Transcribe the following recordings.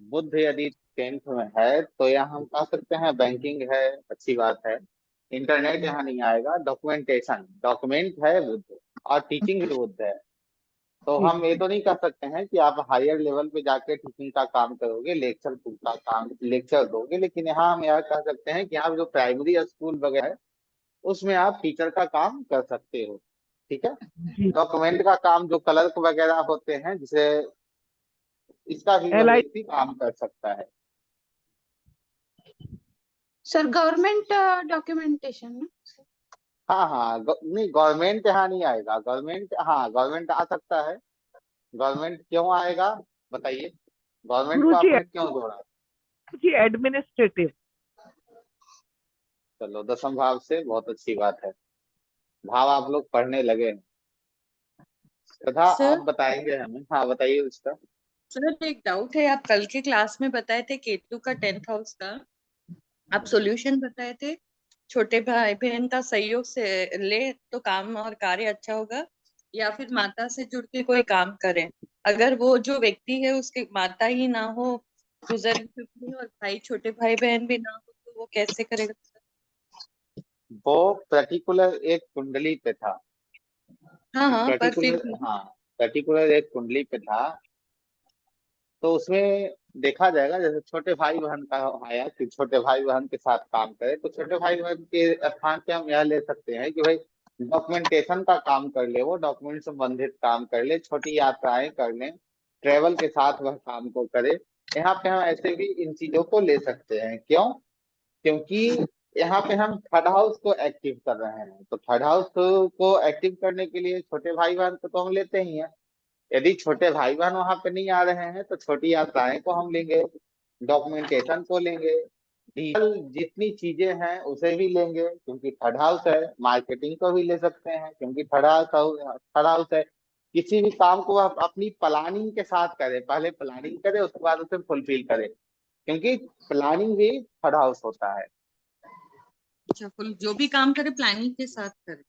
बुध यदि टेंथ में है तो यहाँ हम कह सकते हैं बैंकिंग है, अच्छी बात है। इंटरनेट यहाँ नहीं आएगा। डॉक्यूमेंटेशन, डॉक्यूमेंट है बुध, और टीचिंग भी बुध है। तो जी। हम ये तो नहीं कह सकते हैं कि आप हायर लेवल पे जाके टीचिंग का काम करोगे, लेक्चर का काम, लेक्चर दोगे, लेकिन यहाँ हम यह कह सकते हैं कि आप जो प्राइमरी स्कूल वगैरह है उसमें आप टीचर का काम कर सकते हो। ठीक है। जी। डॉक्यूमेंट का काम जो क्लर्क वगैरह होते हैं, जिसे इसका भी वह एल आई। व्यक्ति काम कर सकता है। सर गवर्नमेंट डॉक्यूमेंटेशन ना। हाँ हाँ, नहीं गवर्नमेंट यहाँ नहीं आएगा। गवर्नमेंट, हाँ गवर्नमेंट आ सकता है। गवर्नमेंट क्यों आएगा, बताइए। गवर्नमेंट को गुरुजी, आपने क्यों जोड़ा? गुरुजी एडमिनिस्ट्रेटिव। चलो, दसम भाव से बहुत अच्छी बात है। भाव आप लोग पढ़ने लगे हैं। तथा आप सर बताएंगे हमें, हाँ बताइए उसका। सर एक डाउट है, आप कल के क्लास में बताए थे केतु का 10th हाउस का, आप सॉल्यूशन बताए थे। छोटे भाई बहन का सहयोग से ले तो काम और कार्य अच्छा होगा, या फिर माता से जुड़ के कोई काम करें। अगर वो जो व्यक्ति है उसके माता ही ना हो, गुजर चुकी है, और भाई छोटे भाई बहन भी ना हो, तो वो कैसे करेगा सर? वो पर्टिकुलर एक कुंडली पे था। हाँ हाँ, पर फिर पर्टिकुलर, भी। हाँ, पर्टिकुलर एक कुंडली पे था। तो उसमें देखा जाएगा, जैसे छोटे भाई बहन का आया कि छोटे भाई बहन के साथ काम करे, तो छोटे भाई बहन के स्थान पे हम यह ले सकते हैं कि भाई डॉक्यूमेंटेशन का काम कर ले, वो डॉक्यूमेंट संबंधित काम कर ले, छोटी यात्राएं कर ले, ट्रेवल के साथ वह काम को करे। यहाँ पे हम ऐसे भी इन चीजों को ले सकते हैं। क्यों? क्योंकि यहाँ पे हम थर्ड हाउस को एक्टिव कर रहे हैं, तो थर्ड हाउस को एक्टिव करने के लिए छोटे भाई बहन को तो हम लेते ही हैं। यदि छोटे भाई बहन वहां पे नहीं आ रहे हैं तो छोटी यात्राएं को हम लेंगे, डॉक्यूमेंटेशन को लेंगे, डिजिटल जितनी चीजें हैं उसे भी लेंगे, क्योंकि थर्ड हाउस है। मार्केटिंग को भी ले सकते हैं, क्योंकि थर्ड हाउस है। किसी भी काम को आप अपनी प्लानिंग के साथ करें, पहले प्लानिंग करें उसके बाद उसे फुलफिल करें, क्योंकि प्लानिंग भी थर्ड हाउस होता है। अच्छा, फुल जो भी काम करे प्लानिंग के साथ करे।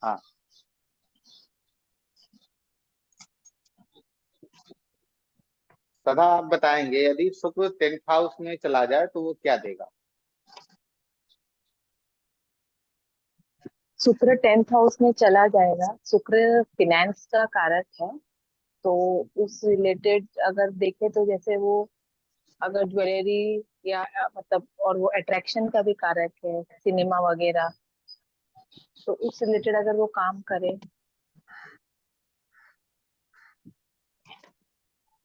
हाँ। तथा आप बताएंगे यदि शुक्र 10th हाउस में चला जाए तो वो क्या देगा? शुक्र 10th हाउस में चला जाएगा। शुक्र फिनेंस का कारक है, तो उस रिलेटेड अगर देखें तो जैसे वो अगर ज्वेलरी या मतलब, और वो अट्रैक्शन का भी कारक है, सिनेमा वगैरह, तो उस रिलेटेड अगर वो काम करे,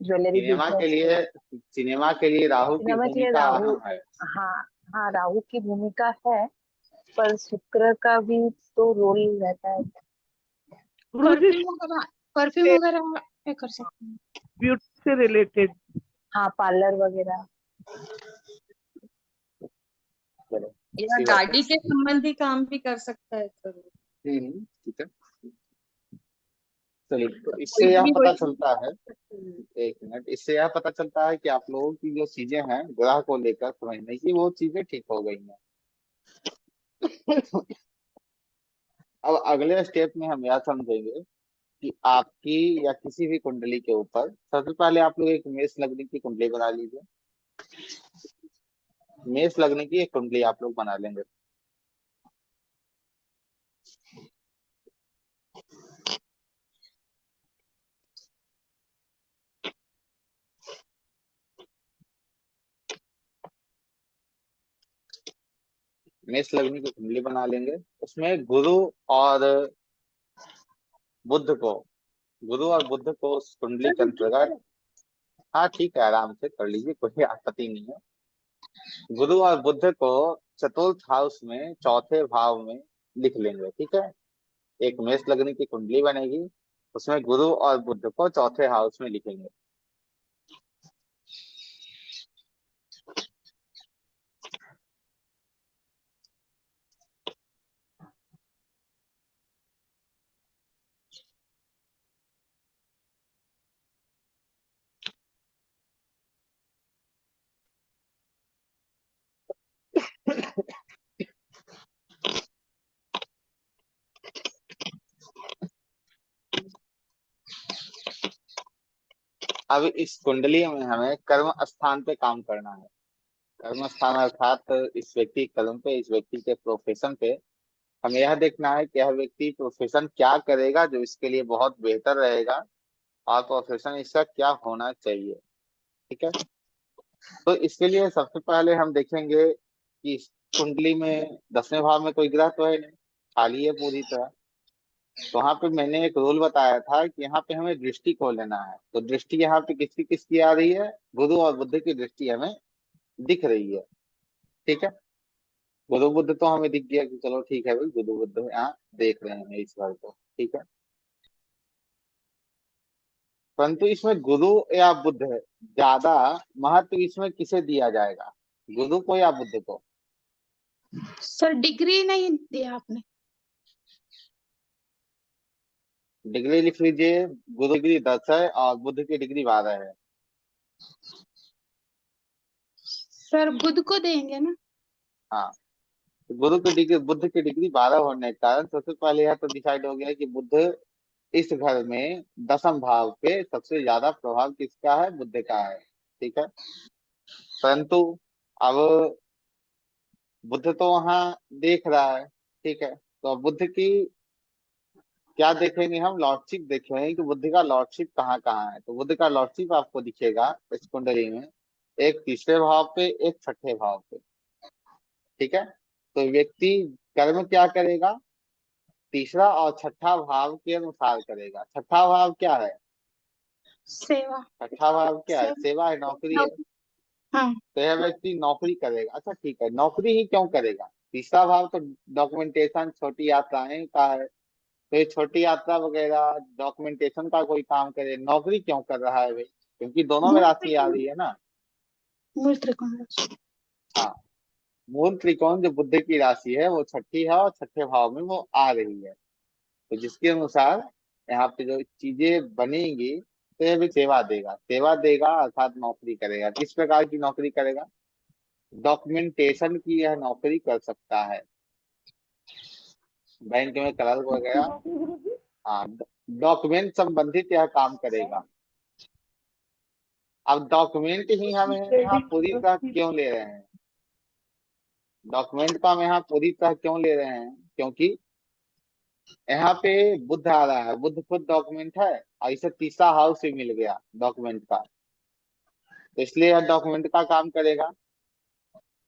ज्वेलरी सिनेमा के बिजनेस लिए, है। सिनेमा के लिए राहु की सिनेमा के लिए भूमिका राहु, अहम है। हाँ हाँ, राहु की भूमिका है, पर शुक्र का भी तो रोल रहता है। गुरुजी, परफ्यूम वगैरह पे कर सकते हैं। ब्यूटी से रिलेटेड। हाँ, पार्लर वगैरह। चलो, या अच्छी बात है। गाड़ी के संबंधी काम भी कर सकता है सर। ठीक है। चलिए, तो इससे कोई यह भी पता कोई चलता है, एक मिनट, इससे यह पता चलता है कि आप लोगों की जो चीजें हैं ग्रह को लेकर समझने की, वो चीजें ठीक हो गई हैं। अब अगले स्टेप में हम यह समझेंगे कि आपकी या किसी भी कुंडली के ऊपर सबसे पहले आप लोग एक मेष लग्न की कुंडली बना लीजिए। मेष लग्न की एक कुंडली आप लोग बना लेंगे। मेष लग्न की कुंडली बना लेंगे। उसमें गुरु और बुध को, गुरु और बुध को उस कुंडली के अंतर्गत, हाँ ठीक है, आराम से कर लीजिए, कोई आपत्ति नहीं है। गुरु और बुध को चतुर्थ हाउस में चौथे भाव में लिख लेंगे। ठीक है। एक मेष लग्न की कुंडली बनेगी, उसमें गुरु और बुध को चौथे हाउस में लिखेंगे। अब इस कुंडली में हमें कर्म स्थान पे काम करना है। कर्म स्थान अर्थात इस व्यक्ति के कर्म पे, इस व्यक्ति के प्रोफेशन पे हमें यह देखना है कि यह व्यक्ति प्रोफेशन क्या करेगा जो इसके लिए बहुत बेहतर रहेगा, और प्रोफेशन इसका क्या होना चाहिए। ठीक है, तो इसके लिए सबसे पहले हम देखेंगे कि इस कुंडली में 10वें भाव में कोई ग्रह तो है नहीं, खाली है पूरी तरह। तो वहां पे मैंने एक रूल बताया था कि यहाँ पे हमें दृष्टि को लेना है। तो दृष्टि यहाँ पे किसकी किसकी आ रही है? गुरु और बुद्ध की दृष्टि हमें दिख रही है। ठीक है, गुरु बुद्ध तो हमें दिख गया कि चलो ठीक है भाई, गुरु बुद्ध यहाँ देख रहे हैं ईश्वर को। ठीक है, परंतु इसमें गुरु या बुद्ध ज्यादा महत्व इसमें किसे दिया जाएगा, गुरु को या बुद्ध को? सर डिग्री नहीं दिया आपने। डिग्री लिख लीजिए, गुरु की डिग्री 10 है और बुद्ध की डिग्री 12 है। सर बुध को देंगे ना। हाँ, तो गुरु की डिग्री, बुद्ध की डिग्री 12 होने के कारण सबसे पहले यह तो डिसाइड हो गया कि बुद्ध इस घर में 10वें भाव पे सबसे ज्यादा प्रभाव किसका है? बुद्ध का है। ठीक है, परंतु अब बुद्ध तो वहां देख रहा है। ठीक है, तो अब बुद्ध की क्या देखेंगे हम? लॉर्डशिप देखेंगे कि बुद्ध का लॉर्डशिप कहाँ कहाँ है। तो बुद्ध का लॉर्डशिप आपको दिखेगा इस कुंडली में, एक 3रे भाव पे, एक 6ठे भाव पे। ठीक है, तो व्यक्ति कर्म क्या करेगा? 3रा और 6ठा भाव के अनुसार करेगा। 6ठा भाव क्या है? सेवा। 6ठा भाव क्या है? सेवा। सेवा है, नौकरी है। हाँ। तो यह व्यक्ति नौकरी करेगा। अच्छा ठीक है, नौकरी ही क्यों करेगा? 3रा भाव तो डॉक्यूमेंटेशन, छोटी यात्राएं का है। तो ये छोटी यात्रा वगैरह डॉक्यूमेंटेशन का कोई काम करे, नौकरी क्यों कर रहा है भाई? क्योंकि दोनों में मूल राशि आ त्रिकोण। रही है ना। मूल त्रिकोण राशि। हाँ, मूल त्रिकोण जो बुद्ध की राशि है वो 6ठी है और 6ठे भाव में वो आ रही है। तो जिसके अनुसार यहाँ पे जो चीजें बनेंगी, तो यह भी सेवा देगा। सेवा देगा अर्थात नौकरी करेगा। किस प्रकार की नौकरी करेगा? डॉक्यूमेंटेशन की यह नौकरी कर सकता है, बैंक में क्लर्क वगैरह। हाँ, डॉक्यूमेंट संबंधित यह काम करेगा। अब डॉक्यूमेंट ही हम यहाँ पूरी तरह क्यों ले रहे हैं? डॉक्यूमेंट को हम यहाँ पूरी तरह क्यों ले रहे हैं? क्योंकि यहाँ पे बुद्ध आ रहा है, बुद्ध खुद डॉक्यूमेंट है, और इसे 3रा हाउस भी मिल गया डॉक्यूमेंट का, तो इसलिए यह डॉक्यूमेंट का काम करेगा।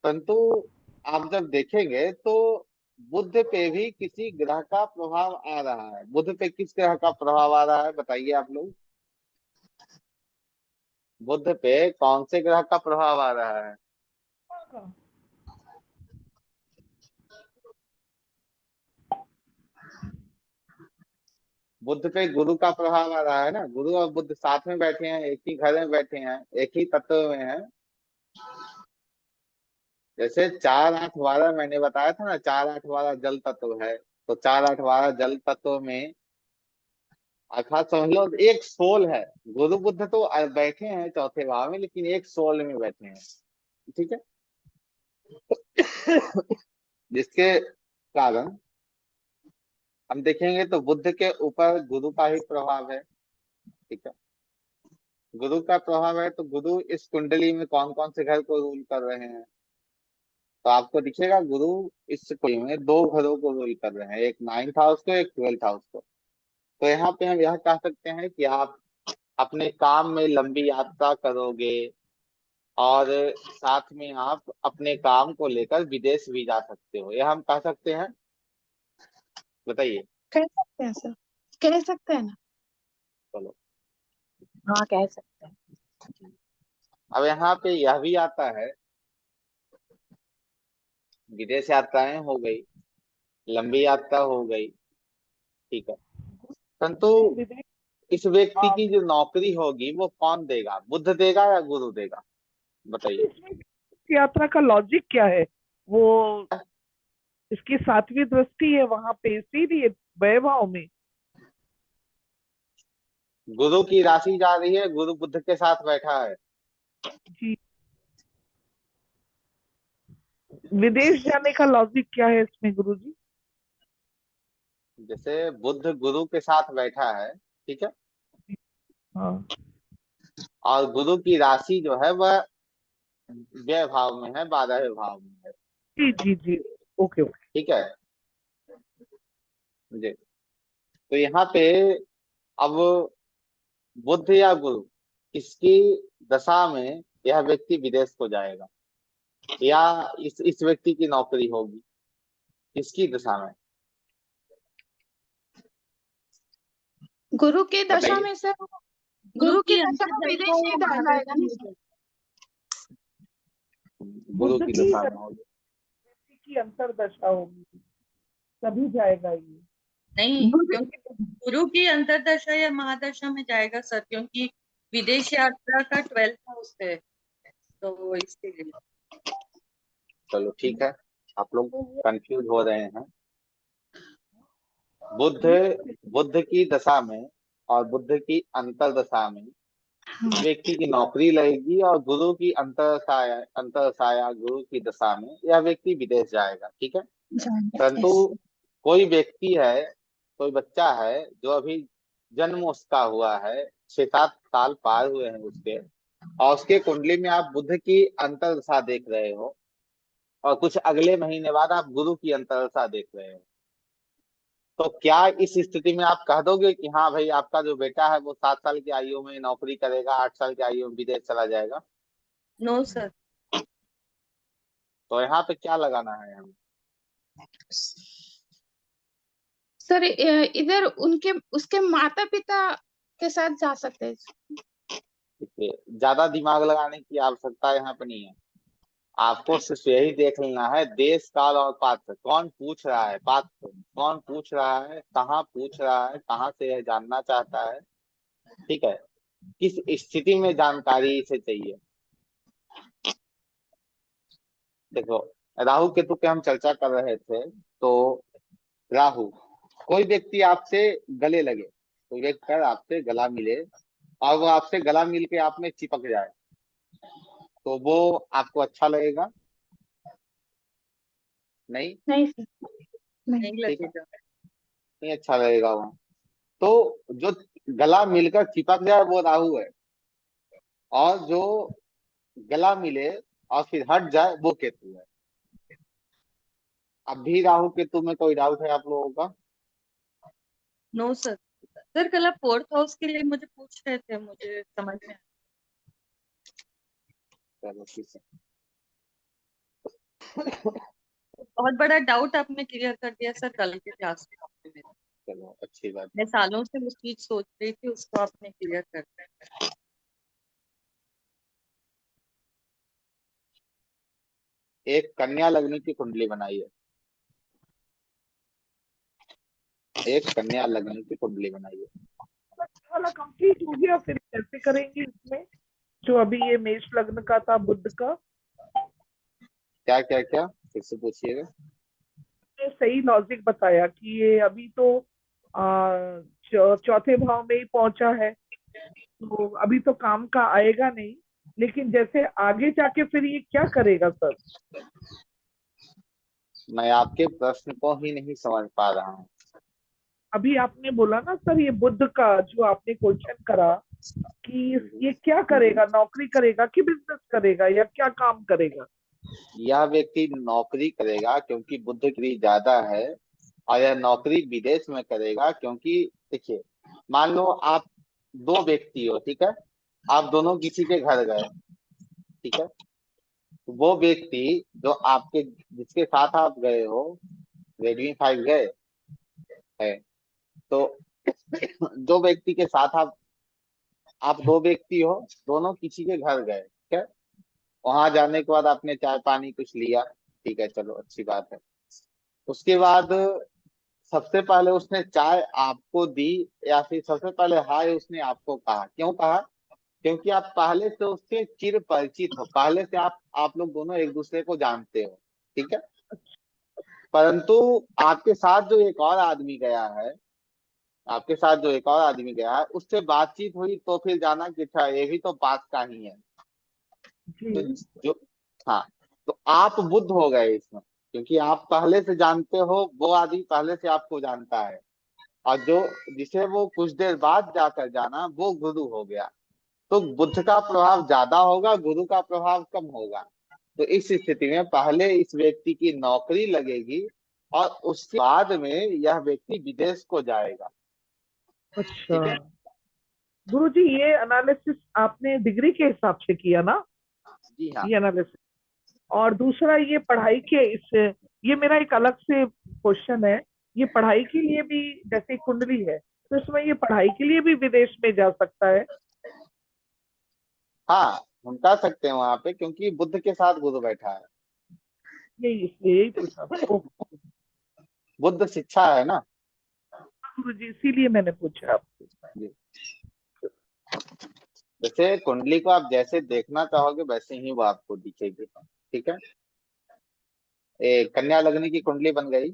परंतु आप जब देखेंगे तो बुद्ध पे भी किसी ग्रह का प्रभाव आ रहा है। बुद्ध पे किस ग्रह का प्रभाव आ रहा है बताइए आप लोग? बुद्ध पे कौन से ग्रह का प्रभाव आ रहा है? बुद्ध पे गुरु का प्रभाव आ रहा है ना। गुरु और बुद्ध साथ में बैठे हैं, एक ही घर में बैठे हैं, एक ही तत्व में हैं। जैसे 4 8 12 मैंने बताया था ना, 4 8 12 जल तत्व है। तो 4 8 12 जल तत्व में अर्थात समझ लो एक सोल है। गुरु बुद्ध तो बैठे हैं 4थे भाव में, लेकिन एक सोल में बैठे हैं। ठीक है, जिसके कारण हम देखेंगे तो बुद्ध के ऊपर गुरु का ही प्रभाव है। ठीक है, गुरु का प्रभाव है, तो गुरु इस कुंडली में कौन कौन से घर को रूल कर रहे हैं? तो आपको दिखेगा गुरु इस कुंडली में 2 घरों को रूल कर रहे हैं, एक 9th हाउस को, एक 12th हाउस को। तो यहाँ पे हम यह कह सकते हैं कि आप अपने काम में लंबी यात्रा करोगे, और साथ में आप अपने काम को लेकर विदेश भी जा सकते हो, यह हम कह सकते हैं। बताइए। कह सकते हैं सर। कह सकते हैं ना। चलो, हाँ कह सकते हैं। अब यहाँ पे यह भी आता है, विदेश यात्राएं हो गई, लंबी यात्रा हो गई। ठीक है, परंतु इस व्यक्ति की जो नौकरी होगी वो कौन देगा? बुद्ध देगा या गुरु देगा? बताइए। यात्रा का लॉजिक क्या है? वो इसकी 7वीं दृष्टि है वहां पे, इसीलिए वैभव में। गुरु की राशि जा रही है, गुरु बुद्ध के साथ बैठा है। जी, विदेश जाने का लॉजिक क्या है इसमें गुरुजी? जैसे बुद्ध गुरु के साथ बैठा है, ठीक है, हाँ, और गुरु की राशि जो है वह व्यय भाव में है, 12वें भाव में है। जी जी जी, ओके ओके। ठीक है जी। तो यहाँ पे अब बुध या गुरु किसकी दशा में यह व्यक्ति विदेश को जाएगा, या इस व्यक्ति की नौकरी होगी किसकी दशा में, गुरु की दशा बताइए। में सर, गुरु गुरु की की दशा में अंतर्दशा विदेश या ही जाएगा महादशा नहीं में सर? गुरु बुध की की दशा में होगी। की अंतर्दशा होगी तभी जाएगा ये। नहीं, गुरु क्योंकि गुरु की अंतर्दशा या महादशा में जाएगा सर, क्योंकि विदेश यात्रा का 12th हाउस है, तो इसलिए। चलो ठीक है, आप लोग कंफ्यूज हो रहे हैं। बुध बुध की दशा में और बुध की अंतर्दशा में इस व्यक्ति की नौकरी लगेगी, और गुरु की अंतरदशा या गुरु की दशा में यह व्यक्ति विदेश जाएगा। ठीक है, जाएगा, परंतु यस। कोई व्यक्ति है, कोई बच्चा है जो अभी जन्म उसका हुआ है, 6-7 साल पार हुए हैं उसके, और उसके कुंडली में आप बुध की अंतर्दशा देख रहे हो, और कुछ अगले महीने बाद आप गुरु की अंतर्दशा देख रहे हो, तो क्या इस स्थिति में आप कह दोगे कि हाँ भाई आपका जो बेटा है वो 7 साल की आयु में नौकरी करेगा, 8 साल की आयु में विदेश चला जाएगा? No sir. तो यहाँ पे क्या लगाना है हमें? सर इधर उनके उसके माता पिता के साथ जा सकते हैं। देखिए, ज्यादा दिमाग लगाने की आवश्यकता यहाँ पे नहीं है। आपको सिर्फ यही देख लेना है, देश काल और पात्र, कौन पूछ रहा है, पात्र कौन पूछ रहा है, कहाँ पूछ रहा है, कहाँ से यह जानना चाहता है। ठीक है, किस स्थिति में जानकारी इसे चाहिए। देखो, राहु केतु की हम चर्चा कर रहे थे, तो राहु, कोई व्यक्ति आपसे गले लगे, कोई व्यक्ति आपसे गला मिले, और वो आपसे गला मिल के आप में चिपक जाए, तो वो आपको अच्छा लगेगा? नहीं। नहीं सर, नहीं। नहीं ठीक है, लगेगा। नहीं अच्छा लगेगा वो। तो जो गला मिलकर चिपक जाए वो राहु है, और जो गला मिले और फिर हट जाए वो केतु है। अब भी राहु केतु में कोई डाउट है आप लोगों का? No sir. सर कल आप 4th हाउस के लिए मुझे पूछ रहे थे, मुझे समझ में चलो ठीक है। बहुत बड़ा डाउट आपने क्लियर कर दिया सर कल के क्लास में। चलो अच्छी बात। मैं सालों से उस चीज सोच रही थी, उसको आपने क्लियर कर दिया। एक कन्या लग्न की कुंडली बनाइए, एक कन्या लग्न की कुंडली बनाइए। वाला कंप्लीट हो गया, फिर कैसे करेंगे इसमें जो अभी ये मेष लग्न का था बुध का? क्या क्या क्या, फिर से पूछिएगा। ये सही लॉजिक बताया कि ये अभी तो चौथे भाव में ही पहुंचा है, तो अभी तो काम का आएगा नहीं, लेकिन जैसे आगे जाके फिर ये क्या करेगा सर? मैं आपके प्रश्न को ही नहीं समझ पा रहा हूँ। अभी आपने बोला ना सर, ये बुध का जो आपने क्वेश्चन करा कि ये क्या करेगा, नौकरी करेगा कि बिजनेस करेगा या क्या काम करेगा? यह व्यक्ति नौकरी करेगा क्योंकि बुध की ज्यादा है, और यह नौकरी विदेश में करेगा क्योंकि देखिए, मान लो आप दो व्यक्ति हो, ठीक है, आप दोनों किसी के घर गए, ठीक है, तो वो व्यक्ति जो आपके जिसके साथ आप गए हो, Redmi 5 गए है, तो दो व्यक्ति के साथ आप दो व्यक्ति हो, दोनों किसी के घर गए, ठीक है, वहां जाने के बाद आपने चाय पानी कुछ लिया, ठीक है, चलो अच्छी बात है। उसके बाद सबसे पहले उसने चाय आपको दी, या फिर सबसे पहले हाय उसने आपको कहा, क्यों कहा? क्योंकि आप पहले से उससे चिर परिचित हो, पहले से आप लोग दोनों एक दूसरे को जानते हो, ठीक है। परंतु आपके साथ जो एक और आदमी गया है, आपके साथ जो एक और आदमी गया है, उससे बातचीत हुई, तो फिर जाना कि अच्छा ये भी तो पास का ही है। तो जी जो, हाँ, तो आप बुद्ध हो गए इसमें, क्योंकि आप पहले से जानते हो, वो आदमी पहले से आपको जानता है, और जो जिसे वो कुछ देर बाद जाकर जाना वो गुरु हो गया। तो बुध का प्रभाव ज्यादा होगा, गुरु का प्रभाव कम होगा। तो इस स्थिति में पहले इस व्यक्ति की नौकरी लगेगी और उसके बाद में यह व्यक्ति विदेश को जाएगा। अच्छा ठीक है। गुरुजी, ये एनालिसिस आपने डिग्री के हिसाब से किया ना, जी हाँ। ये एनालिसिस? और दूसरा, ये पढ़ाई के इस, ये मेरा एक अलग से क्वेश्चन है, ये पढ़ाई के लिए भी जैसे कुंडली है, तो इसमें ये पढ़ाई के लिए भी विदेश में जा सकता है? हाँ, हम कर सकते हैं वहां पे, क्योंकि बुध के साथ गुरु बैठा है। यही, इसलिए यही पूछा था। ओके बुध शिक्षा है ना। गुरु जी, इसीलिए मैंने पूछा आपसे। जी। जैसे कुंडली को आप जैसे देखना चाहोगे वैसे ही वो आपको दिखेगी। ठीक है। कन्या लग्न की कुंडली बन गई।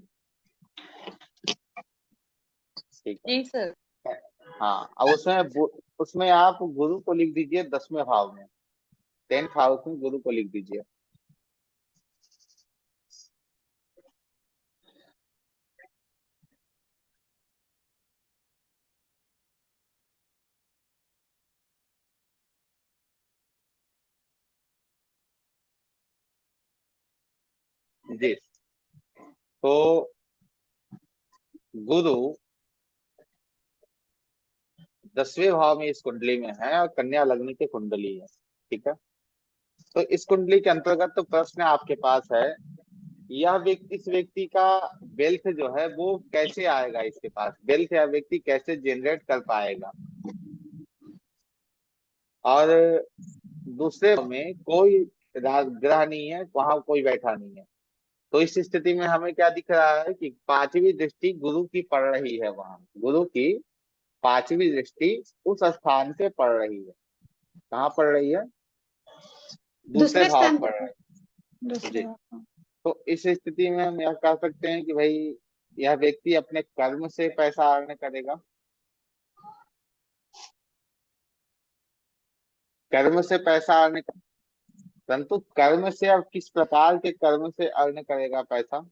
ठीक जी सर। है। हाँ, अब उसमें आप गुरु को लिख दीजिए 10वें भाव में, 10th हाउस में गुरु को लिख दीजिए। जी। तो गुरु 10वें भाव में इस कुंडली में है और कन्या लग्न की कुंडली है। ठीक है। तो इस कुंडली के अंतर्गत तो प्रश्न आपके पास है, यह व्यक्ति, इस व्यक्ति का वेल्थ जो है वो कैसे आएगा, इसके पास वेल्थ या व्यक्ति कैसे जनरेट कर पाएगा। और दूसरे में कोई ग्रह नहीं है, वहां कोई बैठा नहीं है। तो इस स्थिति में हमें क्या दिख रहा है कि पांचवी दृष्टि गुरु की पड़ रही है, वहां गुरु की पांचवी दृष्टि उस स्थान से पड़ रही है। कहाँ पड़ रही है? दूसरे दूसरे भाव स्थान पड़ पे। रही है। दूसरे जी। हाँ। तो इस स्थिति में हम यह कह सकते हैं कि भाई यह व्यक्ति अपने कर्म से पैसा अर्न करेगा। कर्म से पैसा अर्न, परंतु कर्म से अब किस प्रकार के कर्म से अर्न करेगा पैसा,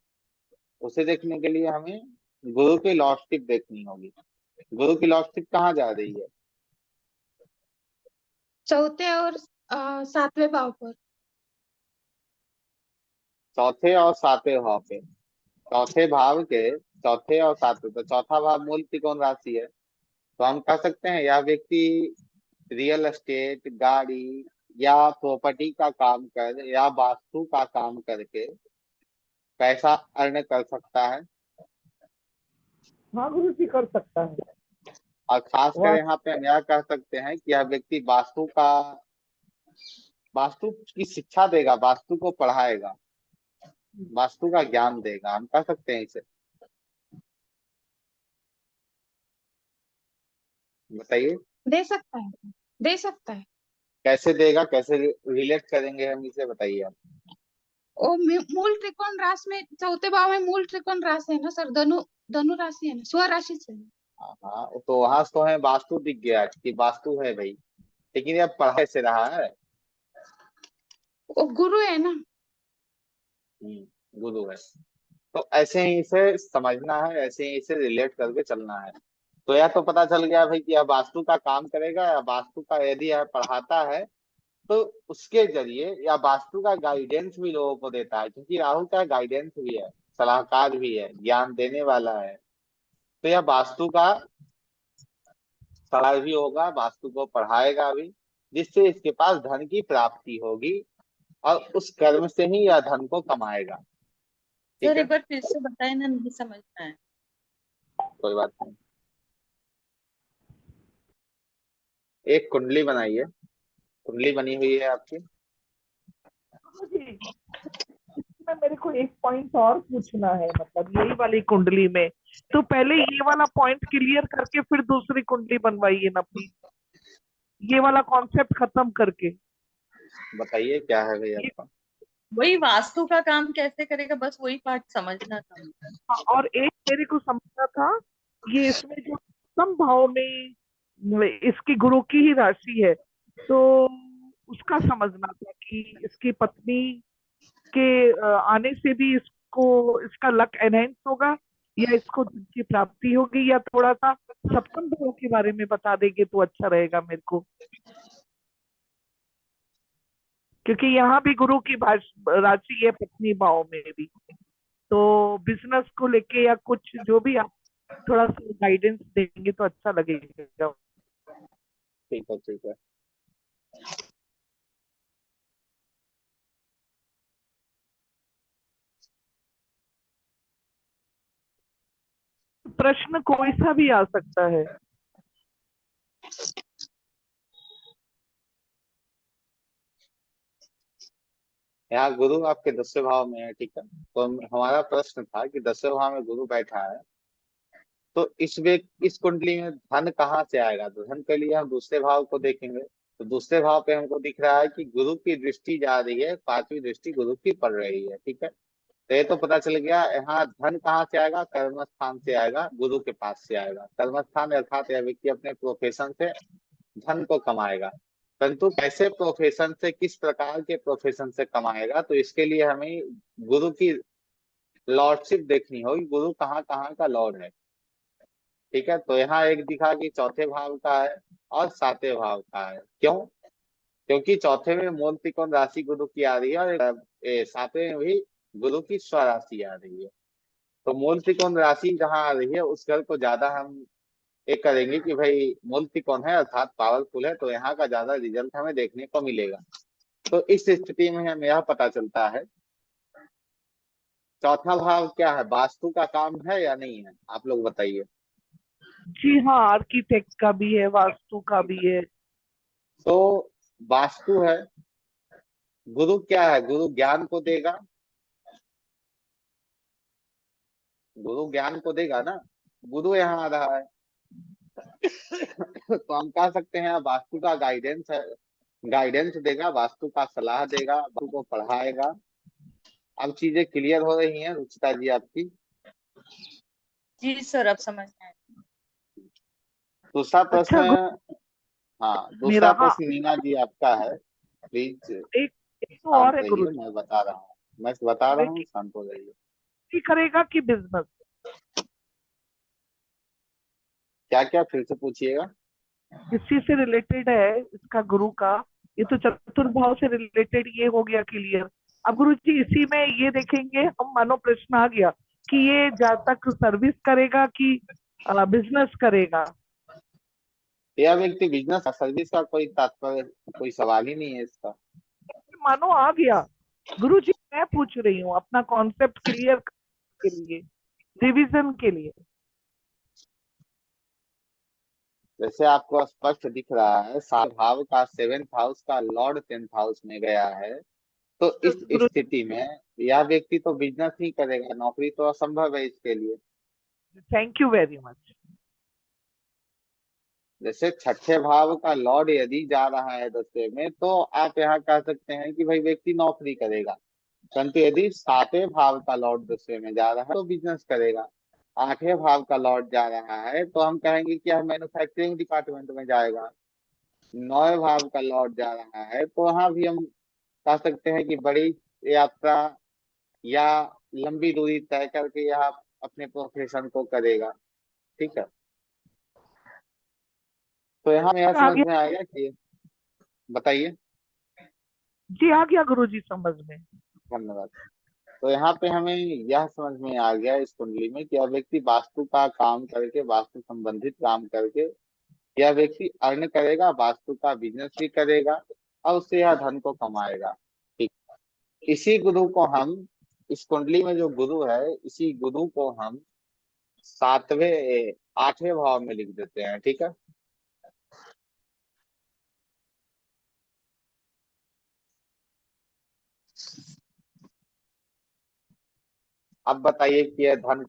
उसे देखने के लिए हमें गुरु की लॉर्डशिप देखनी होगी। गुरु की लॉर्डशिप कहाँ जा रही है? चौथे और सातवें भाव पर। चौथे और सातवें भाव पे। चौथे भाव के चौथे और सातवें, तो चौथा भाव मूल त्रिकोण राशि है। तो हम कह सकते हैं यह व्यक्ति रियल एस्टेट, गाड़ी या प्रॉपर्टी का काम कर या वास्तु का काम करके पैसा अर्न कर सकता है। हाँ गुरु जी, कर सकता है। और खासकर वाह। यहाँ पे हम यह कह सकते हैं कि यह व्यक्ति वास्तु की शिक्षा देगा, वास्तु को पढ़ाएगा, वास्तु का ज्ञान देगा, हम कह सकते हैं इसे। बताइए दे सकता है। दे सकता है। कैसे देगा, कैसे रिलेट करेंगे हम इसे, बताइए आप। वो मूल त्रिकोण राशि में, चौथे भाव में मूल त्रिकोण राशि है ना सर, धनु। धनु राशि है ना, स्व राशि से। हाँ हाँ, तो वहां तो है वास्तु दिख गया कि वास्तु है भाई, लेकिन ये पढ़ाई से रहा है। वो गुरु है ना। गुरु है। तो ऐसे ही इसे समझना है, ऐसे ही इसे रिलेट करके चलना है। तो यह तो पता चल गया भाई कि यह वास्तु का काम करेगा, या वास्तु का यदि यह पढ़ाता है तो उसके जरिए, या वास्तु का गाइडेंस भी लोगों को देता है, क्योंकि राहु का गाइडेंस भी है, सलाहकार भी है, ज्ञान देने वाला है। तो यह वास्तु का सलाह भी होगा, वास्तु को पढ़ाएगा भी, जिससे इसके पास धन की प्राप्ति होगी और उस कर्म से ही यह धन को कमाएगा। ठीक सर है। एक बार फिर से बताए ना, नहीं समझ में आया। कोई बात नहीं। एक कुंडली बनाइए, कुंडली बनी हुई है आपकी। गुरु जी, इसमें मेरे को एक पॉइंट और पूछना है, मतलब यही वाली कुंडली में। तो पहले ये वाला पॉइंट क्लियर करके फिर दूसरी कुंडली बनवाइए ना प्लीज, ये वाला कॉन्सेप्ट खत्म करके। बताइए क्या है भाई ये, आपका। वही वास्तु का काम कैसे करेगा, बस वही पार्ट समझना था मुझे। और एक मेरे को समझना था, ये इसमें जो सम भाव में इसकी गुरु की ही राशि है, तो उसका समझना था कि इसकी पत्नी के आने से भी इसको, इसका लक एनहेंस होगा, या इसको धन की प्राप्ति होगी, या थोड़ा सा सप्तम भाव के बारे में बता देंगे तो अच्छा रहेगा मेरे को। क्योंकि यहाँ भी गुरु की राशि है पत्नी भाव में भी। तो बिजनेस को लेके या कुछ जो भी आप थोड़ा सा गाइडेंस देंगे तो अच्छा लगेगा। ठीक है, ठीक है। प्रश्न कोई सा भी आ सकता है। यहाँ गुरु आपके 10वें भाव में है, ठीक है। तो हमारा प्रश्न था कि 10वें भाव में गुरु बैठा है, तो इस कुंडली में धन कहाँ से आएगा। तो धन के लिए हम दूसरे भाव को देखेंगे। तो दूसरे भाव पे हमको दिख रहा है कि गुरु की दृष्टि जा रही है, 5वीं दृष्टि गुरु की पड़ रही है, ठीक है। तो ये तो पता चल गया। यहाँ धन कहाँ से आएगा, कर्म स्थान से आएगा, गुरु के पास से आएगा। कर्म स्थान अर्थात यह व्यक्ति अपने प्रोफेशन से धन को कमाएगा, परंतु कैसे प्रोफेशन से, किस प्रकार के प्रोफेशन से कमाएगा, तो इसके लिए हमें गुरु की लॉर्डशिप देखनी होगी। गुरु कहाँ कहाँ का लॉर्ड है, ठीक है। तो यहाँ एक दिखा कि चौथे भाव का है और 7वें भाव का है। क्यों? क्योंकि चौथे में मूल त्रिकोण राशि गुरु की आ रही है और 7वें में भी गुरु की स्वराशि आ रही है। तो मूल त्रिकोण राशि जहाँ आ रही है उस घर को ज्यादा हम एक करेंगे कि भाई मूल त्रिकोण है अर्थात पावरफुल है, तो यहाँ का ज्यादा रिजल्ट हमें देखने को मिलेगा। तो इस स्थिति में हमें यह पता चलता है चौथा भाव क्या है, वास्तु का काम है या नहीं है, आप लोग बताइए। जी हाँ, आर्किटेक्ट का भी है, वास्तु का भी है। तो वास्तु है। गुरु क्या है, गुरु ज्ञान को देगा, गुरु ज्ञान को देगा ना। गुरु यहाँ आ रहा है तो हम कह सकते हैं वास्तु का गाइडेंस है, गाइडेंस देगा, वास्तु का सलाह देगा, वास्तु को पढ़ाएगा। अब चीजें क्लियर हो रही हैं रुचिता जी आपकी। जी सर, अब समझ में आया। दूसरा प्रश्न, अच्छा हाँ दूसरा मेरा, हाँ, प्रश्न मीना जी आपका है, प्लीज एक एक तो और शांत है गुरु रहिए, जी। मैं बता रहा हूँ, मैं बता रहा हूँ, कि शांत हो जाइए। करेगा कि बिजनेस, क्या क्या फिर से पूछिएगा। किसी से रिलेटेड है इसका गुरु का। ये तो चतुर्भाव से रिलेटेड ये हो गया क्लियर। अब गुरु जी इसी में ये देखेंगे हम, मानो प्रश्न आ गया कि ये जहाँ तक सर्विस करेगा कि बिजनेस करेगा। यह व्यक्ति बिजनेस सर्विस का कोई तात्पर्य, कोई सवाल ही नहीं है इसका। मानो आ गया। गुरु जी मैं पूछ रही हूँ अपना कॉन्सेप्ट क्लियर के लिए, रिवीजन के लिए। जैसे आपको स्पष्ट दिख रहा है 7 भाव का 7th हाउस का लॉर्ड 10th हाउस में गया है, तो इस गुरु, स्थिति में यह व्यक्ति तो बिजनेस ही करेगा, नौकरी तो असंभव है इसके लिए। Thank you very much. जैसे 6ठे भाव का लॉर्ड यदि जा रहा है 10वें में, तो आप यहाँ कह सकते हैं कि भाई व्यक्ति नौकरी करेगा, परंतु यदि 7वें भाव का लॉर्ड 10वें में जा रहा है तो बिजनेस करेगा। 8वें भाव का लॉर्ड जा रहा है तो हम कहेंगे कि यह मैन्युफैक्चरिंग डिपार्टमेंट में जाएगा। 9वें भाव का लॉर्ड जा रहा है तो वहां भी हम कह सकते हैं कि बड़ी यात्रा या लंबी दूरी तय करके यह अपने प्रोफेशन को करेगा, ठीक है। तो यहाँ में यह आ समझ गया में आएगा कि, बताइए। जी, आ गया गुरु जी समझ में। धन्यवाद। तो यहाँ पे हमें यह समझ में आ गया इस कुंडली में कि यह व्यक्ति वास्तु का काम करके, वास्तु संबंधित काम करके यह व्यक्ति अर्न करेगा, वास्तु का बिजनेस भी करेगा और उससे यह धन को कमाएगा, ठीक। इसी गुरु को हम, इस कुंडली में जो गुरु है, इसी गुरु को हम 7वें 8वें भाव में लिख देते हैं, ठीक है। अब बताइए कि यह धन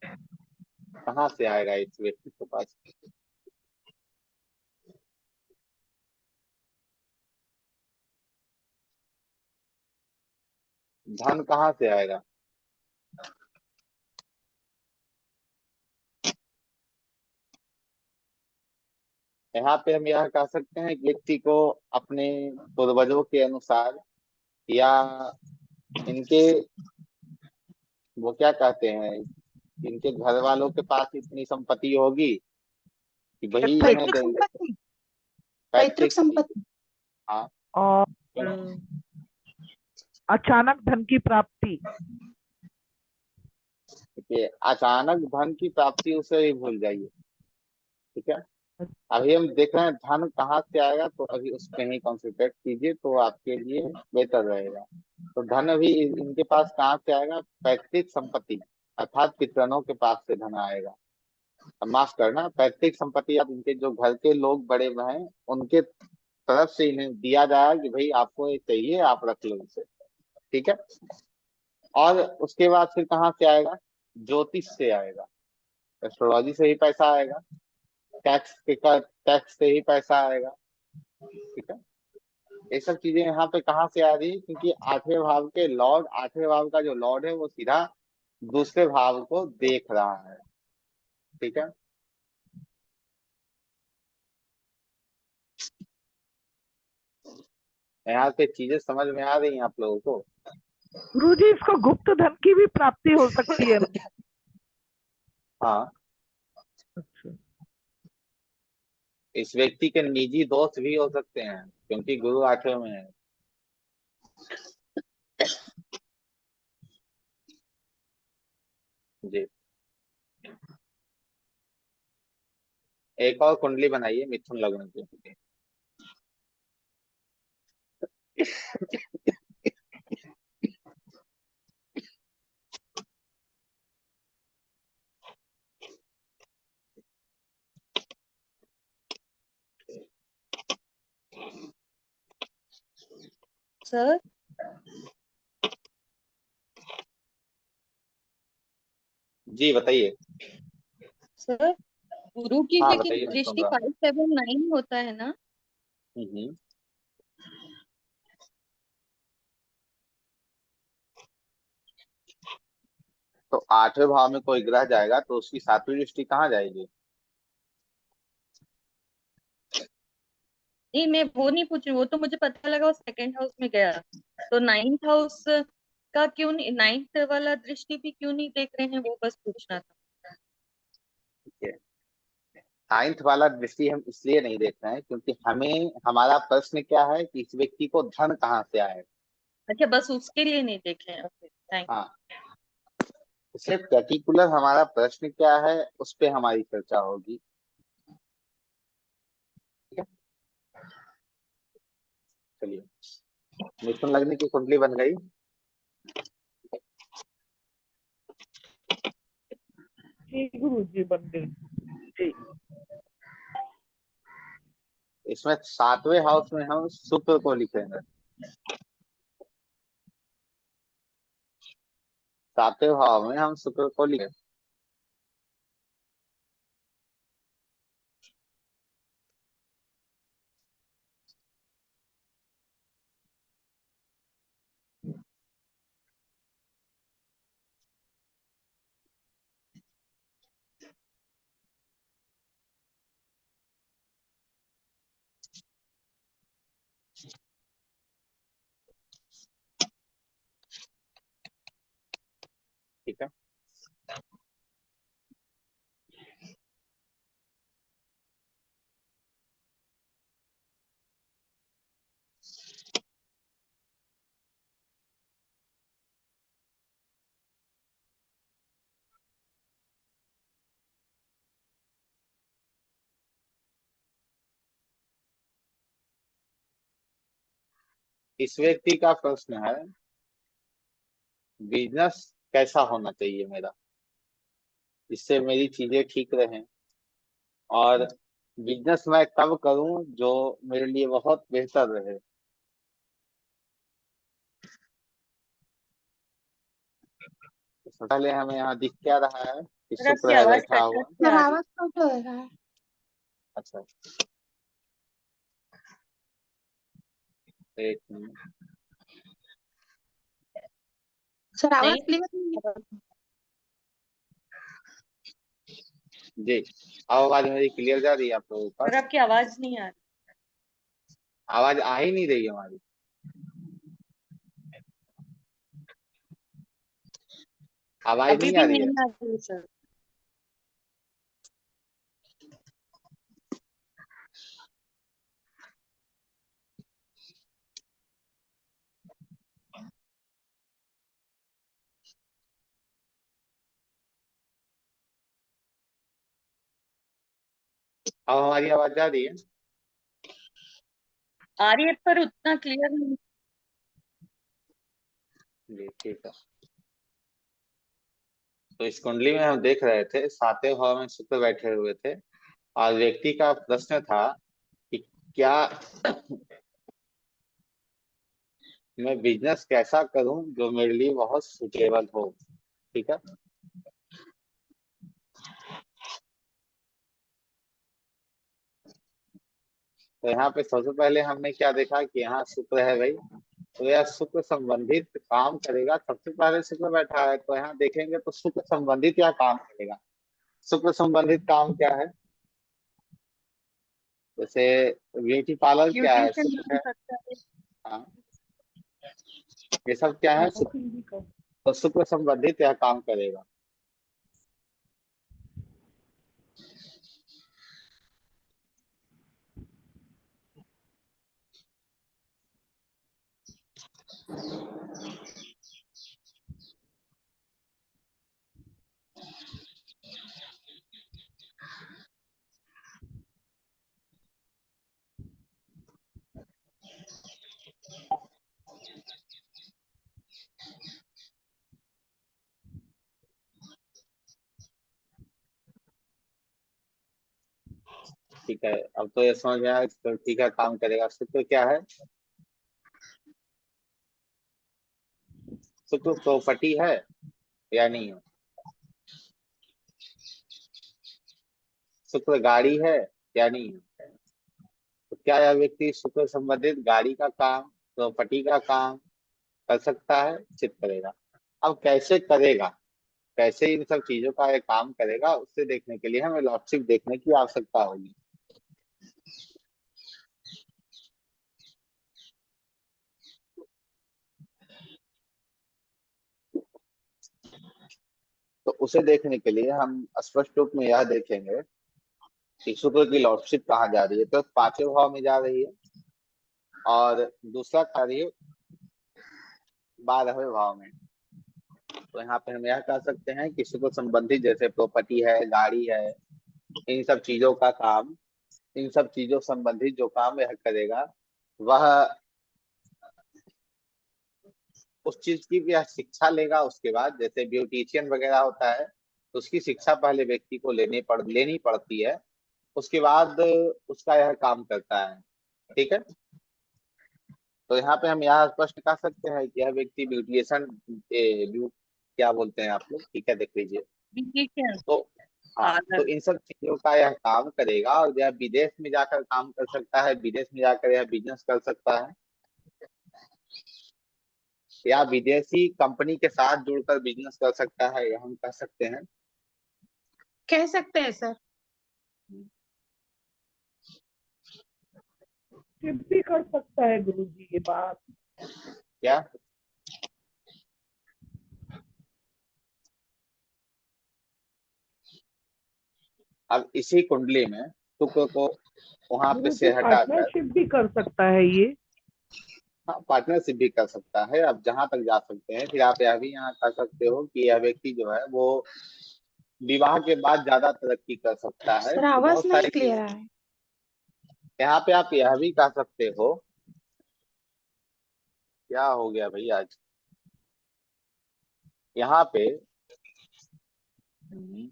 कहाँ से आएगा इस व्यक्ति के पास। धन कहाँ से आएगा। यहाँ पे हम यह कह सकते हैं कि व्यक्ति को अपने पूर्वजों के अनुसार या इनके, वो क्या कहते हैं, इनके घर वालों के पास इतनी संपत्ति होगी कि वही इन्हें पैतृक देंगे। संपत्ति, पैतृक पैतृक, संपत्ति। हाँ। और अचानक धन की प्राप्ति। देखिए, अचानक धन की प्राप्ति उसे ही भूल जाइए। ठीक है, अभी हम देख रहे हैं धन कहाँ से आएगा, तो अभी उस पे ही कॉन्सेंट्रेट कीजिए तो आपके लिए बेहतर रहेगा। तो धन अभी इनके पास कहाँ से आएगा? पैतृक संपत्ति, अर्थात पितरों के पास से धन आएगा। अब माफ करना, पैतृक संपत्ति आप इनके जो घर के लोग बड़े हैं उनके तरफ से इन्हें दिया जाएगा कि भाई आपको ये चाहिए, आप रख लो इसे। ठीक है, और उसके बाद फिर कहाँ से आएगा? ज्योतिष से आएगा, एस्ट्रोलॉजी से ही पैसा आएगा, टैक्स से ही पैसा आएगा। ठीक है, ये सब चीजें यहाँ पे कहाँ से आ रही है? क्योंकि आठवें भाव के लॉर्ड, आठवें भाव का जो लॉर्ड है वो सीधा दूसरे भाव को देख रहा है। ठीक है, यहाँ पे चीजें समझ में आ रही हैं आप लोगों को? गुरुजी, इसको गुप्त धन की भी प्राप्ति हो सकती है ना? हाँ, अच्छा। इस व्यक्ति के निजी दोस्त भी हो सकते हैं क्योंकि गुरु आठवें में है। जी, एक और कुंडली बनाइए मिथुन लग्न की। सर जी बताइए। सर गुरु की हाँ लेकिन बताइए, मैं सुन दृष्टि रहा हूँ। 5, 7, 9 होता है ना? हम्म। तो आठवें भाव में कोई ग्रह जाएगा तो उसकी सातवीं दृष्टि कहाँ जाएगी? नहीं, मैं वो नहीं पूछ रही, वो तो मुझे पता लगा वो सेकंड हाउस में गया। तो 9th हाउस का क्यों नहीं, 9th वाला दृष्टि भी क्यों नहीं देख रहे हैं, वो बस पूछना था। नाइन्थ वाला दृष्टि हम इसलिए नहीं देख रहे हैं क्योंकि हमें, हमारा प्रश्न क्या है कि इस व्यक्ति को धन कहाँ से आएगा। अच्छा, बस उसके लिए नहीं देखे हैं, ओके थैंक। हाँ, इसलिए पर्टिकुलर हमारा प्रश्न क्या है उस पे हमारी चर्चा होगी। ठीक है, चलिए, मिथुन लग्न की कुंडली बन गई। जी गुरुजी, बन गई। जी। इसमें सातवें हाउस में हम शुक्र को लिखेंगे। सातवें भाव में हम शुक्र को लिखेंगे। ठीक है, इस व्यक्ति का प्रश्न है बिजनेस कैसा होना चाहिए मेरा, जिससे मेरी चीजें ठीक रहें, और बिजनेस मैं कब करूं जो मेरे लिए बहुत बेहतर रहे। इससे पहले हमें यहाँ दिख क्या रहा है कि सर आपकी शुक्र है आवाज बैठा कट कट हुआ। के सर आ रही। आवाज कट हो रहा है। अच्छा, एक मिनट। सर आवाज नहीं क्लियर नहीं है। जी, अब आवाज मेरी क्लियर जा रही है आप लोगों के सर पास? आपकी आवाज नहीं आ रही। आवाज आ ही नहीं रही हमारी। आवाज अभी नहीं आ भी रही है। नहीं आ रही सर। अब हमारी आवाज जा रही है? आ रही है पर उतना क्लियर नहीं। जी ठीक है। तो इस कुंडली में हम देख रहे थे 7वें भाव में शुक्र बैठे हुए थे, और व्यक्ति का प्रश्न था कि क्या मैं बिजनेस कैसा करूं जो मेरे लिए बहुत सुटेबल हो। ठीक है। तो यहाँ पे सबसे पहले हमने क्या देखा कि यहाँ शुक्र है भाई, तो यह शुक्र संबंधित काम करेगा। सबसे पहले शुक्र बैठा है, तो यहाँ देखेंगे तो शुक्र संबंधित यह काम करेगा। शुक्र संबंधित काम क्या है? जैसे ब्यूटी पार्लर क्या है? ब्यूटिशियन शुक्र बन है। सकता है। हाँ, ये सब क्या है? शुक्र। तो शुक्र संबंधित यह काम करेगा। ठीक है, अब तो ये समझ में आया तो ठीक है, काम करेगा। शुक्र क्या है? शुक्र प्रॉपर्टी है या नहीं है? शुक्र गाड़ी है या नहीं है? तो क्या यह व्यक्ति शुक्र संबंधित गाड़ी का काम, प्रॉपर्टी का काम कर सकता है? निश्चित करेगा। अब कैसे करेगा, कैसे इन सब चीजों का ये काम करेगा, उससे देखने के लिए हमें लॉजिक देखने की आवश्यकता होगी। तो उसे देखने के लिए हम स्पष्ट रूप में यह देखेंगे कि शुक्र की लॉर्डशिप कहाँ जा रही है। तो 5वें भाव में जा रही है, और दूसरा कार्य 12वें भाव में। तो यहाँ पे हम यह कह सकते हैं कि शुक्र संबंधित जैसे प्रॉपर्टी है, गाड़ी है, इन सब चीजों का काम, इन सब चीजों संबंधित जो काम यह करेगा, वह उस चीज की भी यह शिक्षा लेगा। उसके बाद जैसे ब्यूटिशियन वगैरह होता है, तो उसकी शिक्षा पहले व्यक्ति को लेनी पड़ती है, उसके बाद उसका यह काम करता है। ठीक है। तो यहाँ पे हम यह स्पष्ट कर सकते हैं कि यह व्यक्ति ब्यूटिशियन, क्या बोलते हैं आप लोग, ठीक है, देख लीजिए। ब्यूटिशियन तो हाँ, तो पार्लर। इन सब चीजों का यह काम करेगा, और यह विदेश में जाकर काम कर सकता है, विदेश में जाकर यह बिजनेस कर सकता है, या विदेशी कंपनी के साथ जुड़कर बिजनेस कर सकता है, यह हम कह सकते हैं। कह सकते हैं सर। फिर भी कर सकता है गुरुजी ये बात। क्या? अब इसी कुंडली में शुक्र को वहां पे गुरुजी से हटाकर, पार्टनरशिप भी कर सकता है ये। हाँ, पार्टनरशिप भी कर सकता है। अब जहां तक जा सकते हैं, फिर आप यह भी यहाँ कर सकते हो कि यह व्यक्ति जो है वो विवाह के बाद ज्यादा तरक्की कर सकता है। सर तो आवाज बहुत नहीं सारी क्लियर चीज आ रहा है। यहाँ पे आप यह भी कह सकते हो। क्या हो गया भाई आज यहाँ पे? हम्म,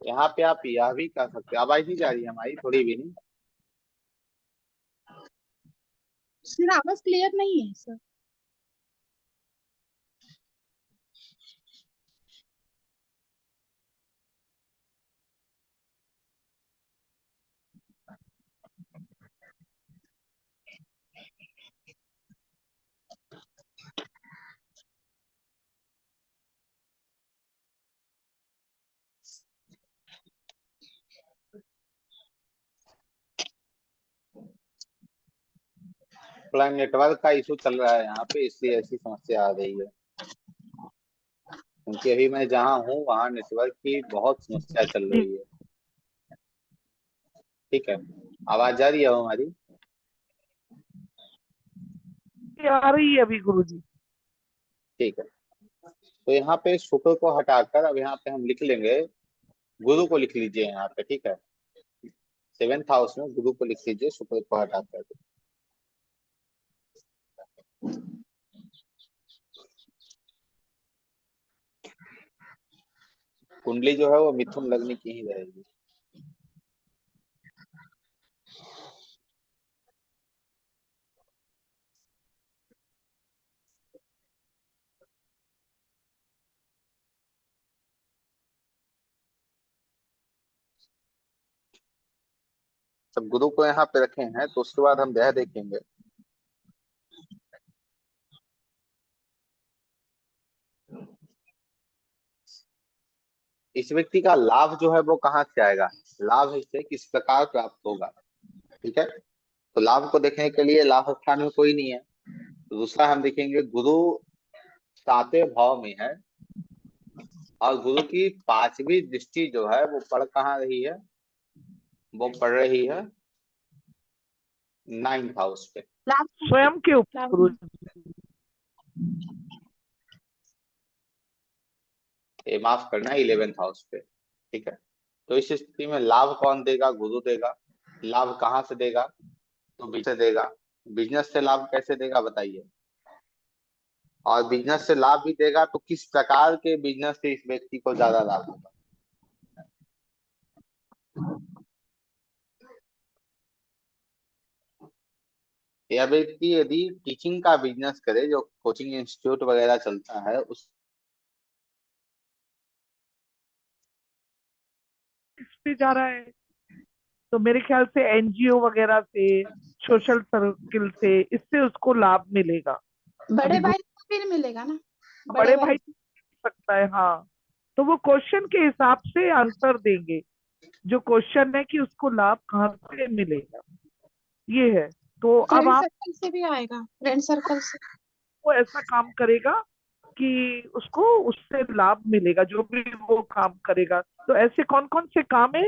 यहाँ पे आप यह भी कह सकते हो। आवाज नहीं जा रही है हमारी, थोड़ी भी नहीं? सर आवाज क्लियर नहीं है सर। थोड़ा नेटवर्क का इशू चल रहा है यहाँ पे, इसलिए ऐसी समस्या आ रही है। क्योंकि अभी मैं जहाँ हूँ वहाँ नेटवर्क की बहुत समस्या चल जी, रही है। ठीक है, आवाज जा रही है हमारी? आ रही है अभी गुरुजी। ठीक है। तो यहाँ पे शुक्र को हटाकर अब यहाँ पे हम लिख लेंगे गुरु को लिख लीजिए यहाँ पे, ठीक है। 7th हाउस में गुरु को लिख लीजिए, शुक्र को हटा कर। कुंडली जो है वो मिथुन लग्न की ही रहेगी। सब गुरु को यहाँ पे रखे हैं, तो उसके बाद हम यह देखेंगे इस व्यक्ति का लाभ जो है वो कहाँ से आएगा, लाभ इससे किस प्रकार प्राप्त होगा, ठीक है। तो लाभ को देखने के लिए लाभ स्थान में कोई नहीं है, तो दूसरा हम देखेंगे गुरु 7वें भाव में है और गुरु की 5वीं दृष्टि जो है वो पड़ कहाँ रही है, वो पड़ रही है 9th हाउस पे, स्वयं के ऊपर गुरु ये माफ करना 11th हाउस पे, ठीक है। तो इस स्थिति में लाभ कौन देगा, गुरु देगा। लाभ कहाँ से देगा, तो बिजनेस से देगा। बिजनेस से लाभ कैसे देगा बताइए, और बिजनेस से लाभ भी देगा तो किस प्रकार के बिजनेस से इस व्यक्ति को ज्यादा लाभ होगा। यह व्यक्ति यदि टीचिंग का बिजनेस करे, जो कोचिंग इंस्टीट्यूट वगैरह चलता है, उस पे जा रहा है, तो मेरे ख्याल से एनजीओ वगैरह से, सोशल सर्किल से, इससे उसको लाभ मिलेगा। बड़े अभी भाई को भी मिलेगा ना, बड़े भाई सकता है, हाँ। तो वो क्वेश्चन के हिसाब से आंसर देंगे, जो क्वेश्चन है कि उसको लाभ कहाँ से मिलेगा, ये है। तो अब फ्रेंड आप सर्कल से भी आएगा, फ्रेंड सर्कल से। वो ऐसा काम करेगा कि उसको उससे लाभ मिलेगा, जो भी वो काम करेगा। तो ऐसे कौन कौन से काम है,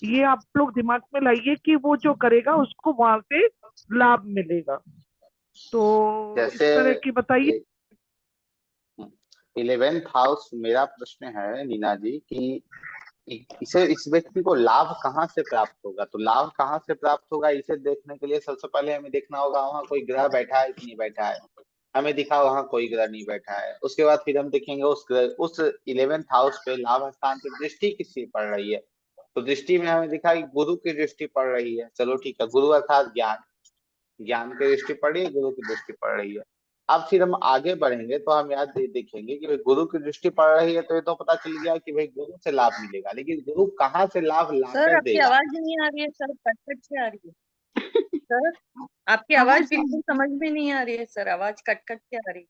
ये आप लोग दिमाग में लाइए कि वो जो करेगा उसको वहां से लाभ मिलेगा। तो इस जैसे तरह की बताइए। 11th हाउस, मेरा प्रश्न है नीना जी कि इस व्यक्ति को लाभ कहाँ से प्राप्त होगा, तो लाभ कहाँ से प्राप्त होगा इसे देखने के लिए सबसे पहले हमें देखना होगा वहां कोई ग्रह बैठा है कि नहीं बैठा है। हमें दिखा वहां कोई ग्रह नहीं बैठा है, उसके बाद फिर हम देखेंगे उस 11th हाउस पे लाभ स्थान पे दृष्टि किसकी पड़ रही है। तो दृष्टि में हमें दिखा कि गुरु की दृष्टि पड़ रही है, चलो ठीक है, गुरु अर्थात ज्ञान, ज्ञान की दृष्टि पड़ रही है, गुरु की दृष्टि पड़ रही है। अब फिर हम आगे बढ़ेंगे तो हम याद देखेंगे कि भाई गुरु की दृष्टि पड़ रही है, तो ये तो पता चल गया कि भाई गुरु से लाभ मिलेगा, लेकिन गुरु कहाँ से लाभ सर लाकर आपकी देगा। आवाज नहीं आ रही है सर, कट कट के आ रही है सर, आपकी आवाज बिल्कुल समझ में नहीं आ रही है सर, आवाज कट कट के आ रही है।